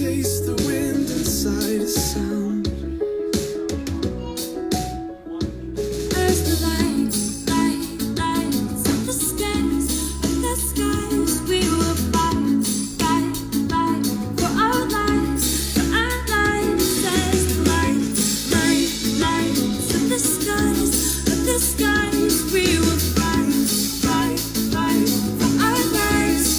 taste the wind inside a sound. As the lights of the skies, we will fight for our lives, As the lights of the skies, we will fight for our lives,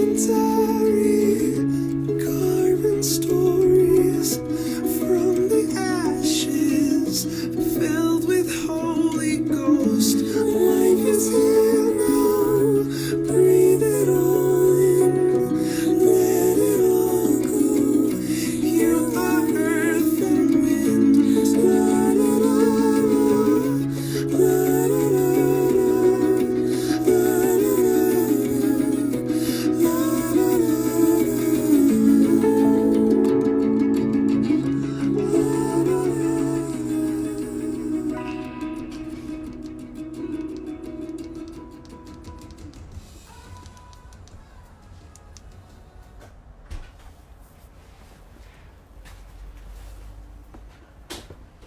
Momentary, carving stories from the ashes, filled with Holy Ghost. Life is here now, breathe it all in, let it all go. You are earth and wind, la la la la, la la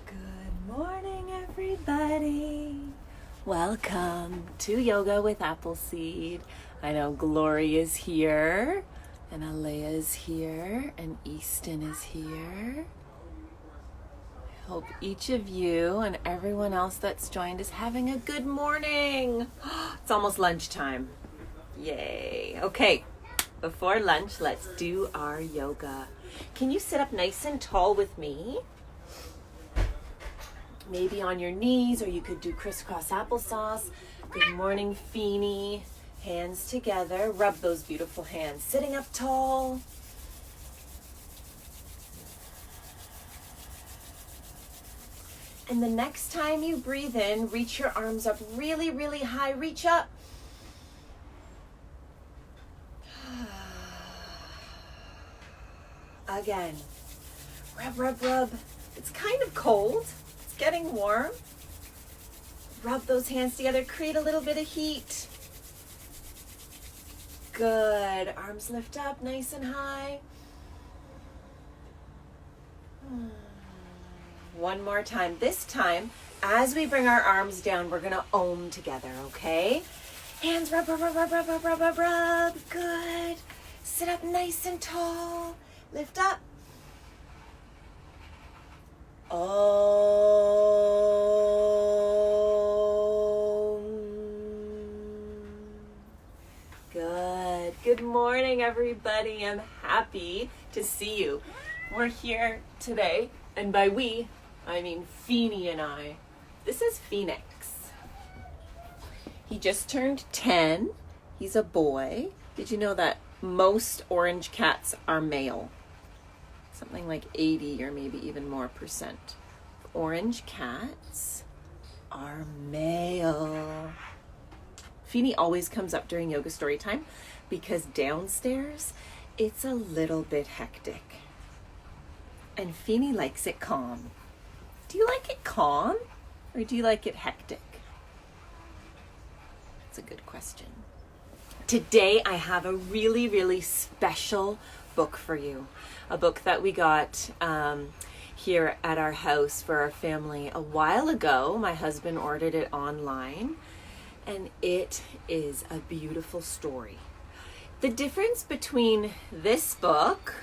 Good morning, everybody. Welcome to Yoga with Appleseed. I know Glory is here, and Alea is here, and Easton is here. I hope each of you and everyone else that's joined is having a good morning. It's almost lunchtime. Yay. Okay, before lunch, let's do our yoga. Can you sit up nice and tall with me? Maybe on your knees, or you could do crisscross applesauce. Good morning, Feeny. Hands together. Rub those beautiful hands. Sitting up tall. And the next time you breathe in, reach your arms up really, really high. Reach up. Again. Rub, rub, rub. It's kind of cold. Getting warm. Rub those hands together, create a little bit of heat. Good. Arms lift up nice and high. One more time. This time, as we bring our arms down, we're gonna Om together, okay? Hands rub, rub, rub, rub, rub, rub, rub, rub, rub. Good. Sit up nice and tall. Lift up. Good. Good morning, everybody. I'm happy to see you. We're here today, and by we, I mean Feeny and I. This is Phoenix. He just turned 10. He's a boy. Did you know that most orange cats are male? Something like 80 or maybe even more percent. Orange cats are male. Feeny always comes up during yoga story time because downstairs it's a little bit hectic. And Feeny likes it calm. Do you like it calm or do you like it hectic? That's a good question. Today I have a really, really special book for you. A book that we got here at our house for our family a while ago. My husband ordered it online, and it is a beautiful story. The difference between this book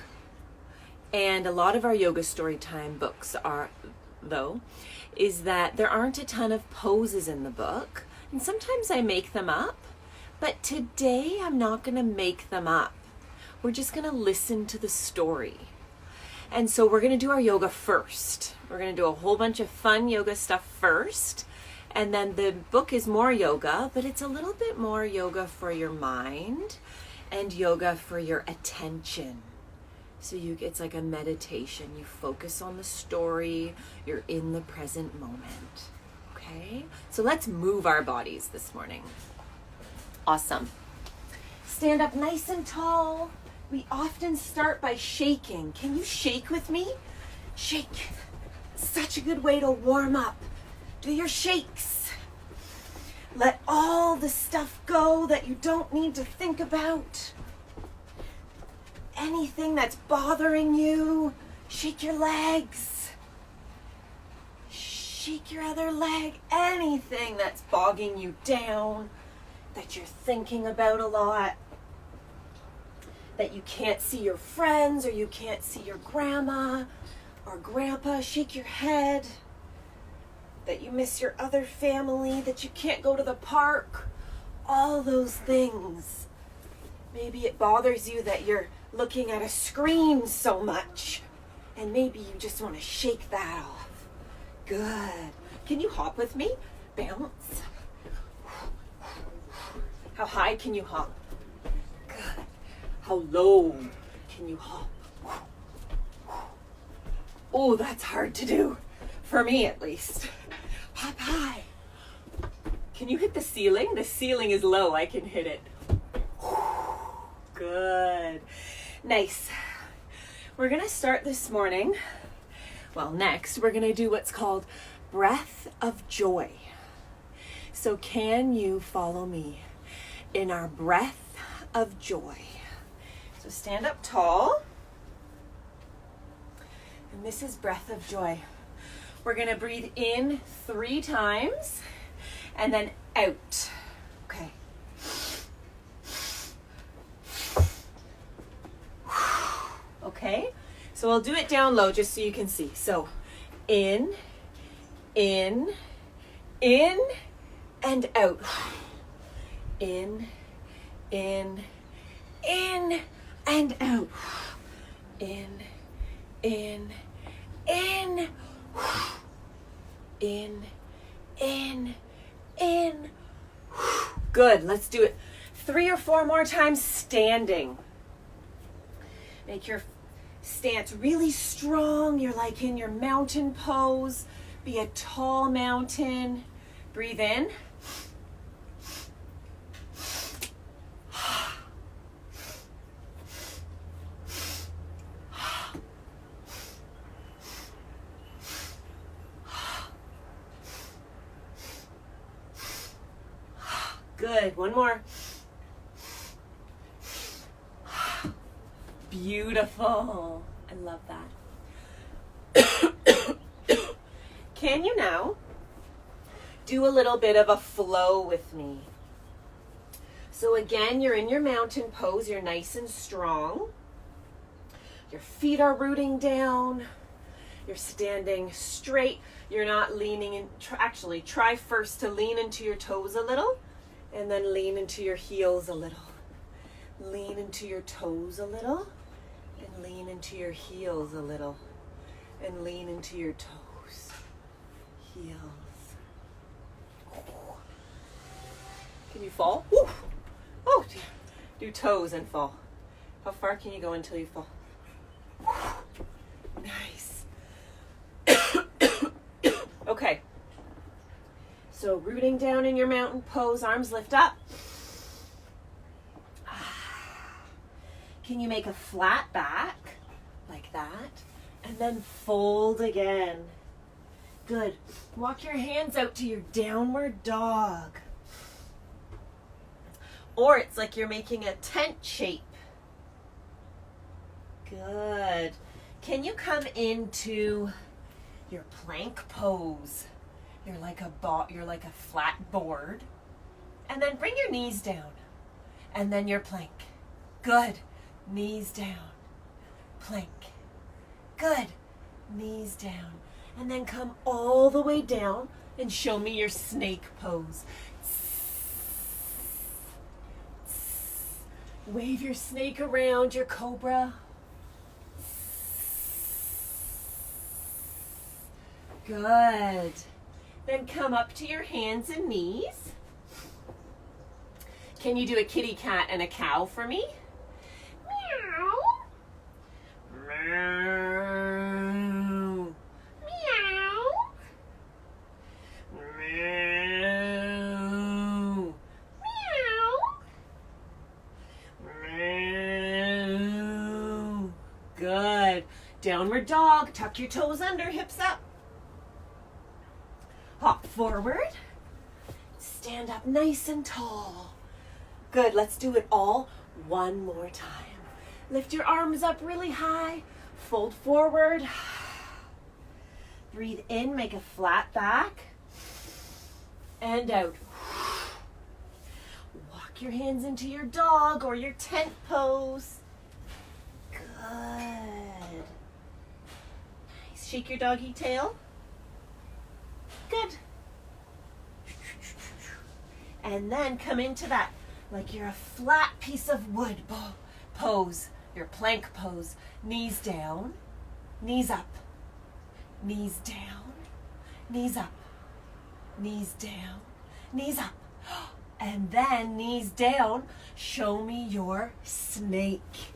and a lot of our yoga story time books is that there aren't a ton of poses in the book, and sometimes I make them up, but today I'm not going to make them up. We're just going to listen to the story. And so we're going to do our yoga first. We're going to do a whole bunch of fun yoga stuff first. And then the book is more yoga, but it's a little bit more yoga for your mind and yoga for your attention. So it's like a meditation. You focus on the story. You're in the present moment. Okay? So let's move our bodies this morning. Awesome. Stand up nice and tall. We often start by shaking. Can you shake with me? Shake. Such a good way to warm up. Do your shakes. Let all the stuff go that you don't need to think about. Anything that's bothering you, shake your legs. Shake your other leg. Anything that's bogging you down, that you're thinking about a lot, that you can't see your friends or you can't see your grandma or grandpa, shake your head. That you miss your other family, that you can't go to the park, all those things. Maybe it bothers you that you're looking at a screen so much, and maybe you just want to shake that off. Good. Can you hop with me? Bounce. How high can you hop? Good. How low can you hop? Oh, that's hard to do. For me, at least. Hop high. Can you hit the ceiling? The ceiling is low. I can hit it. Good. Nice. We're going to start this morning. Well, next, we're going to do what's called breath of joy. So can you follow me in our breath of joy? So stand up tall. And this is breath of joy. We're going to breathe in 3 times and then out. Okay. Okay. So I'll do it down low just so you can see. So in, and out. In, and out. In. Good. Let's do it 3 or 4 more times standing. Make your stance really strong. You're like in your mountain pose. Be a tall mountain. Breathe in. Good. One more. Beautiful. I love that. Can you now do a little bit of a flow with me? So again, you're in your mountain pose. You're nice and strong. Your feet are rooting down. You're standing straight. You're not leaning in. Actually, try first to lean into your toes a little. And then lean into your heels a little. Lean into your toes a little. And lean into your heels a little. And lean into your toes. Heels. Can you fall? Woo. Oh, do toes and fall. How far can you go until you fall? Nice. Okay. So rooting down in your mountain pose, arms lift up. Can you make a flat back like that? And then fold again. Good. Walk your hands out to your downward dog. Or it's like you're making a tent shape. Good. Can you come into your plank pose? You're like a flat board. And then bring your knees down. And then your plank. Good. Knees down. Plank. Good. Knees down. And then come all the way down and show me your snake pose. Wave your snake around, your cobra. Good. Then come up to your hands and knees. Can you do a kitty cat and a cow for me? Meow. Meow. Meow. Meow. Meow. Meow. Good. Downward dog. Tuck your toes under, hips up. Hop forward. Stand up nice and tall. Good. Let's do it all one more time. Lift your arms up really high. Fold forward. Breathe in, make a flat back. And out. Walk your hands into your dog or your tent pose. Good. Nice. Shake your doggy tail. Good. And then come into that like you're a flat piece of wood pose, your plank pose. Knees down, knees up, knees down, knees up, knees down, knees up. And then knees down, show me your snake.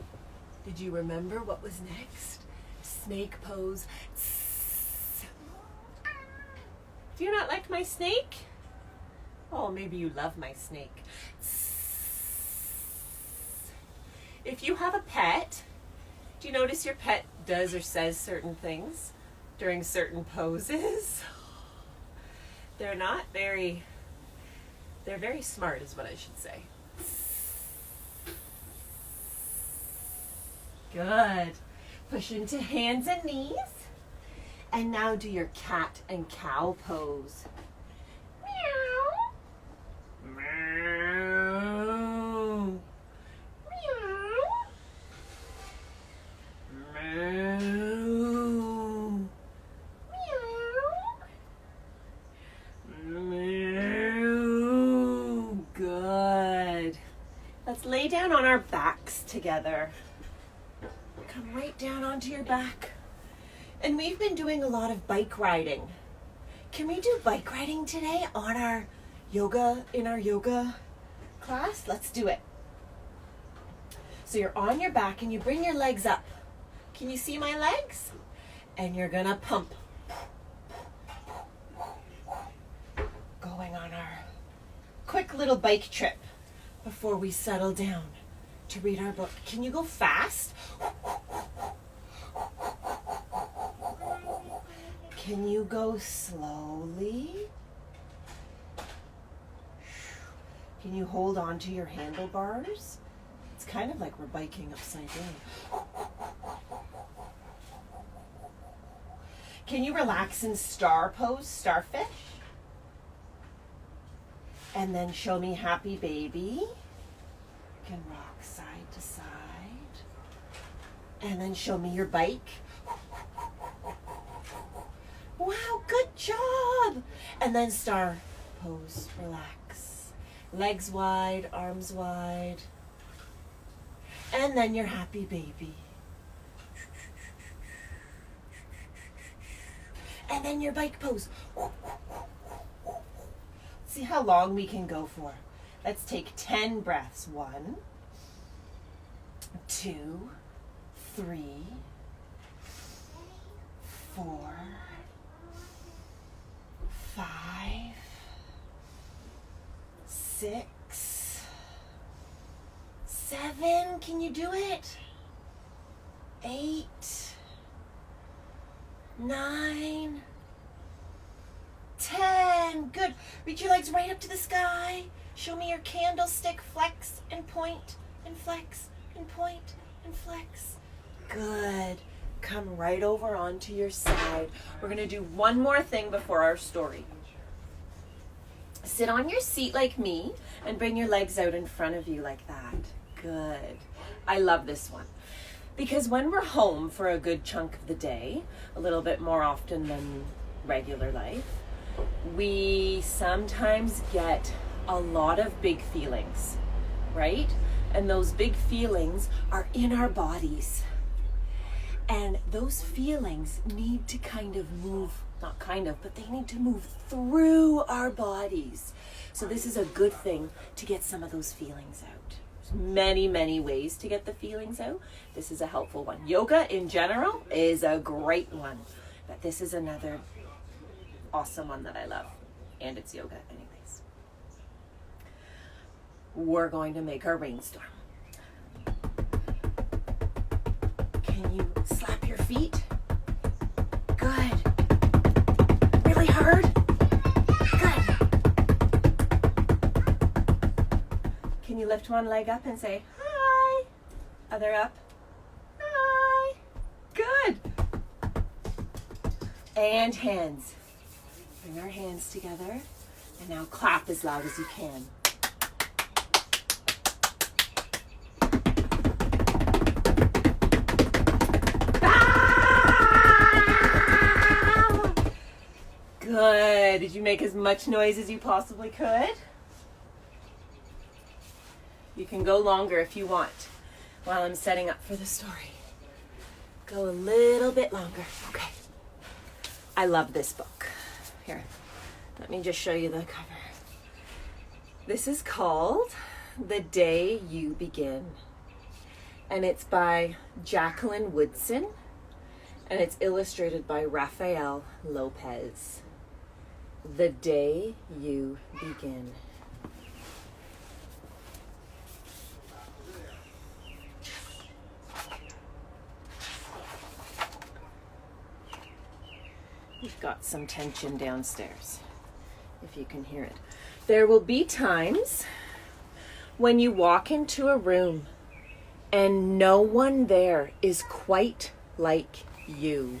Did you remember what was next? Snake pose. Do you not like my snake? Oh, maybe you love my snake. If you have a pet, do you notice your pet does or says certain things during certain poses? They're very smart is what I should say. Good. Push into hands and knees. And now do your cat and cow pose. Meow. Meow. Meow. Meow. Meow. Good. Let's lay down on our backs together. Come right down onto your back. And we've been doing a lot of bike riding. Can we do bike riding today on our yoga, in our yoga class? Let's do it. So you're on your back and you bring your legs up. Can you see my legs? And you're gonna pump. Going on our quick little bike trip before we settle down to read our book. Can you go fast? Can you go slowly? Can you hold on to your handlebars? It's kind of like we're biking upside down. Can you relax in star pose, starfish? And then show me happy baby. You can rock side to side. And then show me your bike. Wow, good job. And then star pose, relax. Legs wide, arms wide. And then your happy baby. And then your bike pose. See how long we can go for. Let's take 10 breaths. 1, 2, 3, 4, 5, 6, 7. Can you do it? 8, 9, 10. Good. Reach your legs right up to the sky. Show me your candlestick. Flex and point and flex and point and flex. Good. Come right over onto your side. We're going to do one more thing before our story. Sit on your seat like me and bring your legs out in front of you like that. Good. I love this one. Because when we're home for a good chunk of the day, a little bit more often than regular life, we sometimes get a lot of big feelings, right? And those big feelings are in our bodies. And those feelings need to kind of move not kind of, but they need to move through our bodies. So this is a good thing to get some of those feelings out. There's many, many ways to get the feelings out. This is a helpful one. Yoga in general is a great one, but this is another awesome one that I love, and it's yoga anyways. We're going to make our rainstorm. Can you slap your feet? Good. Really hard? Good. Can you lift one leg up and say, hi? Other up. Hi. Good. And hands. Bring our hands together. And now clap as loud as you can. Good. Did you make as much noise as you possibly could? You can go longer if you want while I'm setting up for the story. Go a little bit longer. Okay. I love this book. Here, let me just show you the cover. This is called The Day You Begin. And it's by Jacqueline Woodson. And it's illustrated by Rafael Lopez. The Day You Begin. We've got some tension downstairs, if you can hear it. There will be times when you walk into a room and no one there is quite like you.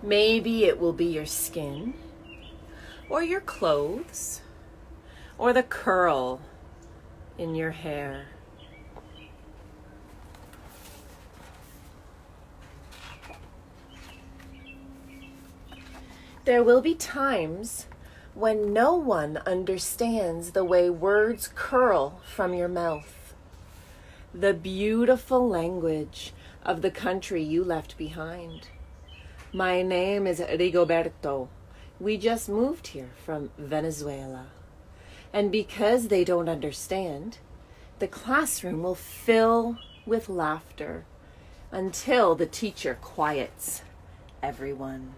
Maybe it will be your skin, or your clothes, or the curl in your hair. There will be times when no one understands the way words curl from your mouth. The beautiful language of the country you left behind. My name is Rigoberto. We just moved here from Venezuela. And because they don't understand, the classroom will fill with laughter until the teacher quiets everyone.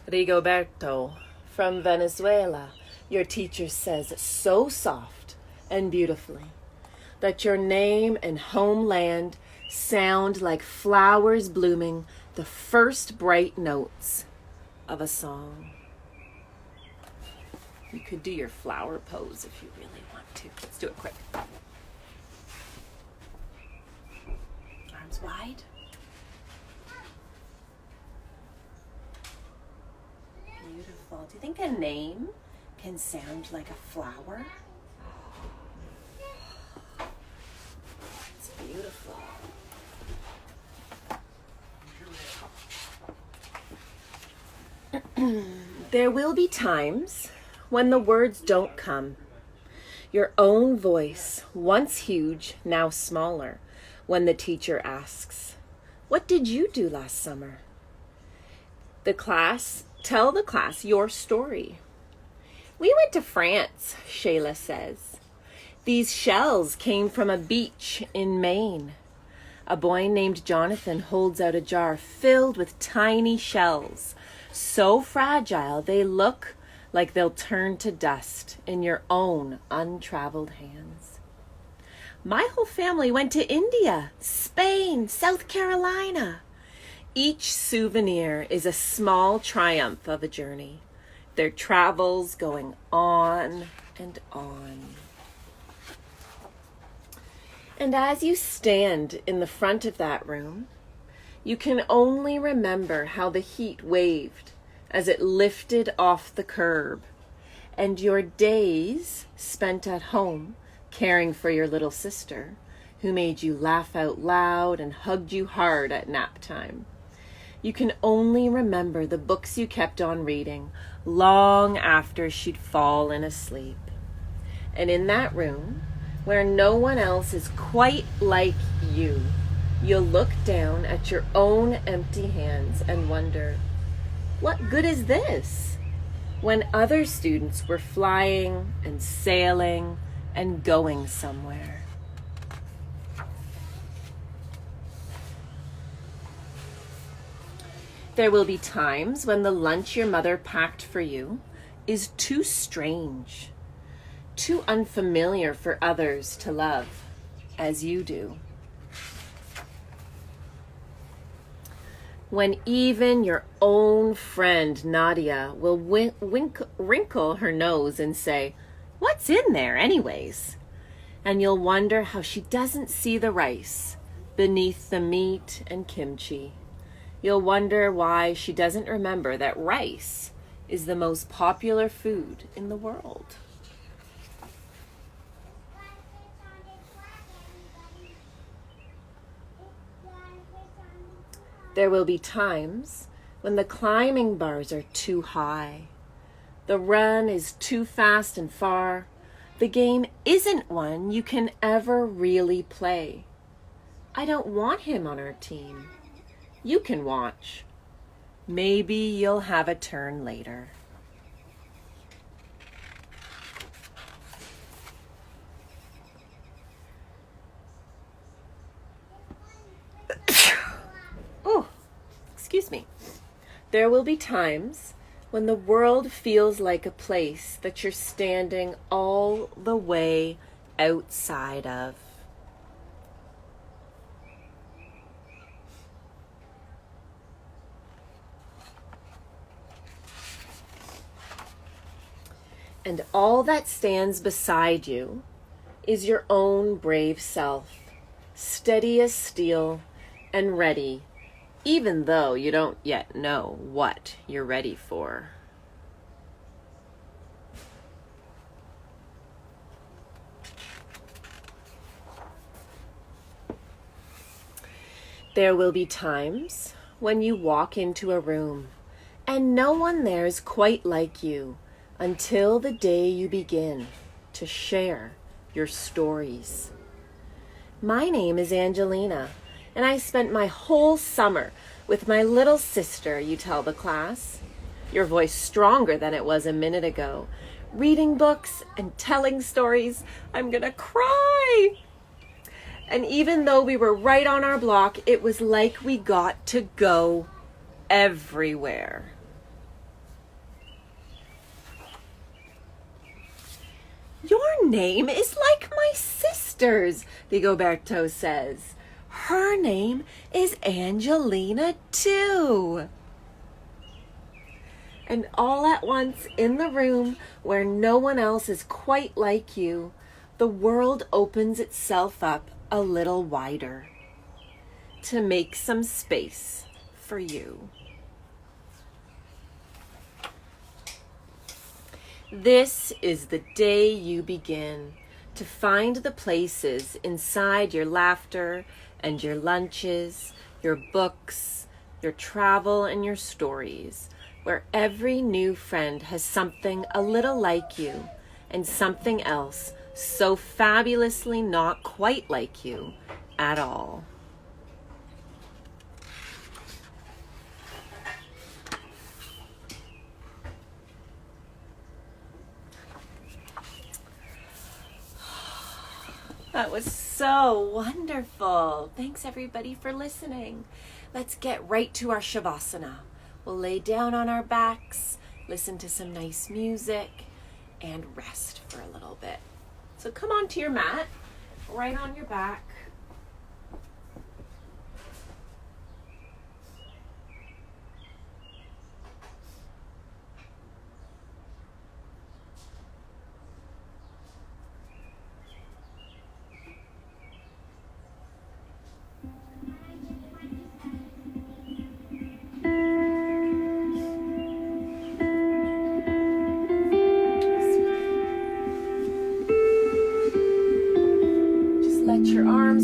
Rigoberto, from Venezuela, your teacher says so soft and beautifully that your name and homeland sound like flowers blooming, the first bright notes of a song. You could do your flower pose if you really want to. Let's do it quick. Arms wide. Beautiful. Do you think a name can sound like a flower? It's beautiful. There will be times when the words don't come. Your own voice, once huge, now smaller, when the teacher asks, "What did you do last summer?" Tell the class your story. "We went to France," Shayla says. "These shells came from a beach in Maine." A boy named Jonathan holds out a jar filled with tiny shells, so fragile they look like they'll turn to dust in your own untraveled hands. "My whole family went to India, Spain, South Carolina." Each souvenir is a small triumph of a journey. Their travels going on and on. And as you stand in the front of that room, you can only remember how the heat waved as it lifted off the curb, and your days spent at home caring for your little sister, who made you laugh out loud and hugged you hard at nap time. You can only remember the books you kept on reading long after she'd fallen asleep. And in that room, where no one else is quite like you, you'll look down at your own empty hands and wonder, what good is this? When other students were flying and sailing and going somewhere. There will be times when the lunch your mother packed for you is too strange, too unfamiliar for others to love as you do. When even your own friend Nadia will wrinkle her nose and say, "What's in there anyways?" And you'll wonder how she doesn't see the rice beneath the meat and kimchi. You'll wonder why she doesn't remember that rice is the most popular food in the world. There will be times when the climbing bars are too high, the run is too fast and far, the game isn't one you can ever really play. I don't want him on our team. You can watch. Maybe you'll have a turn later. Oh, excuse me. There will be times when the world feels like a place that you're standing all the way outside of. And all that stands beside you is your own brave self, steady as steel and ready, even though you don't yet know what you're ready for. There will be times when you walk into a room and no one there is quite like you, until the day you begin to share your stories. My name is Angelina, and I spent my whole summer with my little sister, you tell the class, your voice stronger than it was a minute ago, reading books and telling stories. I'm gonna cry. And even though we were right on our block, it was like we got to go everywhere. Your name is like my sister's, Rigoberto says. Her name is Angelina too. And all at once in the room where no one else is quite like you, the world opens itself up a little wider to make some space for you. This is the day you begin to find the places inside your laughter and your lunches, your books, your travel and your stories, where every new friend has something a little like you and something else so fabulously not quite like you at all. That was so wonderful. Thanks everybody for listening. Let's get right to our Shavasana. We'll lay down on our backs, listen to some nice music, and rest for a little bit. So come onto your mat, right on your back. Let your arms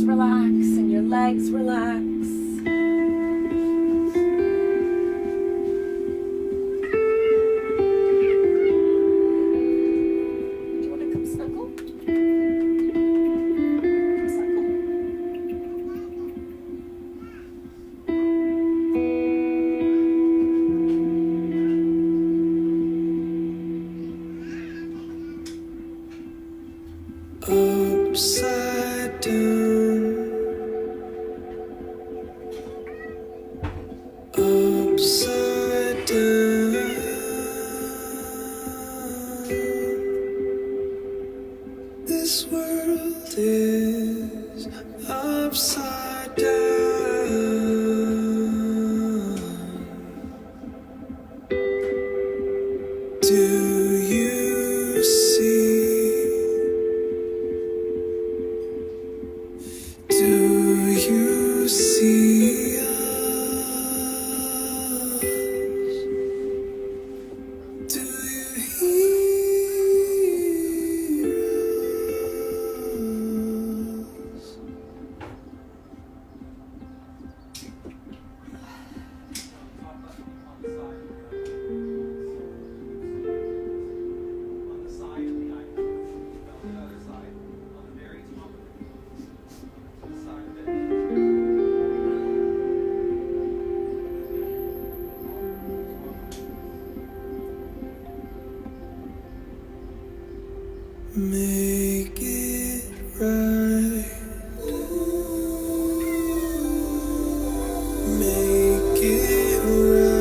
make it right.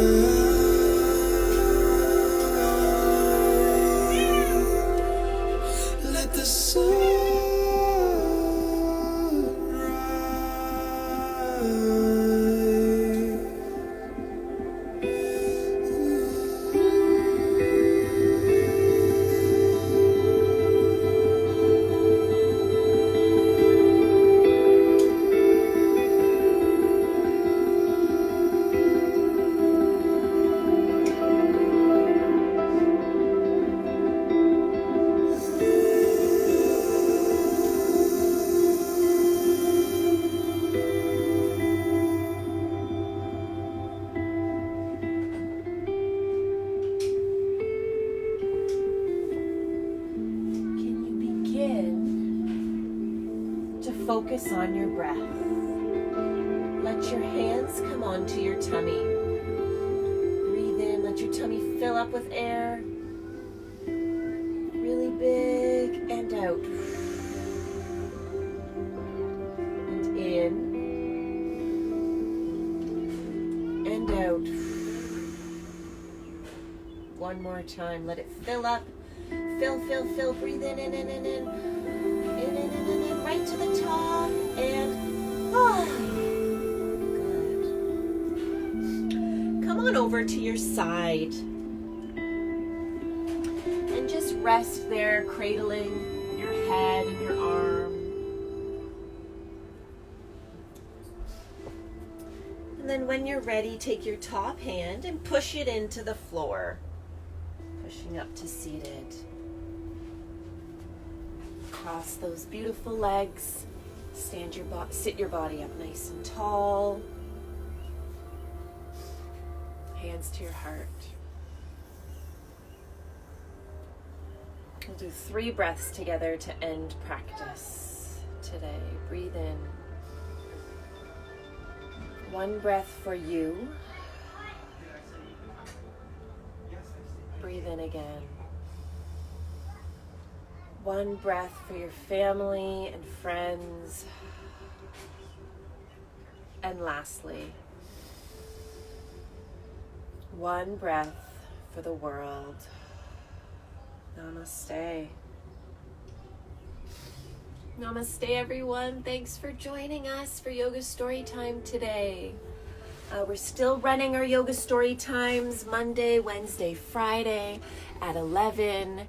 Let the sun focus on your breath. Let your hands come onto your tummy. Breathe in, let your tummy fill up with air. Really big, and out. And in. And out. One more time, let it fill up. Fill, fill, fill. Breathe in, in, in, in, in. In, in, in, in, in. Right to the top. And good. Come on over to your side. And just rest there, cradling your head and your arm. And then when you're ready, take your top hand and push it into the floor. Pushing up to seated. Cross those beautiful legs. Sit your body up nice and tall. Hands to your heart. We'll do 3 breaths together to end practice today. Breathe in. 1 breath for you. Breathe in again. 1 breath for your family and friends. And lastly, 1 breath for the world. Namaste. Namaste, everyone. Thanks for joining us for Yoga Story Time today. We're still running our Yoga Story Times Monday, Wednesday, Friday at 11.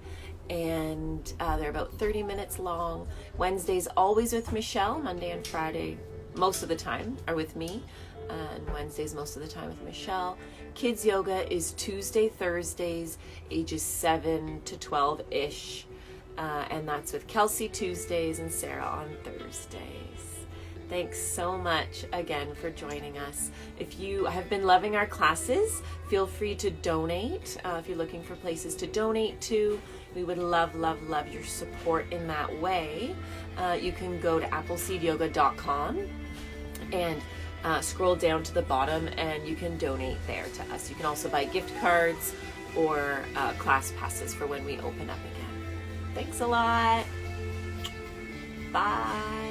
And they're about 30 minutes long. Wednesday's always with Michelle. Monday and Friday, most of the time, are with me. And Wednesdays, most of the time, with Michelle. Kids yoga is Tuesday, Thursdays, ages 7 to 12-ish. And that's with Kelsey Tuesdays and Sarah on Thursdays. Thanks so much again for joining us. If you have been loving our classes, feel free to donate. If you're looking for places to donate to, we would love, love, love your support in that way. You can go to appleseedyoga.com and scroll down to the bottom and you can donate there to us. You can also buy gift cards or class passes for when we open up again. Thanks a lot. Bye.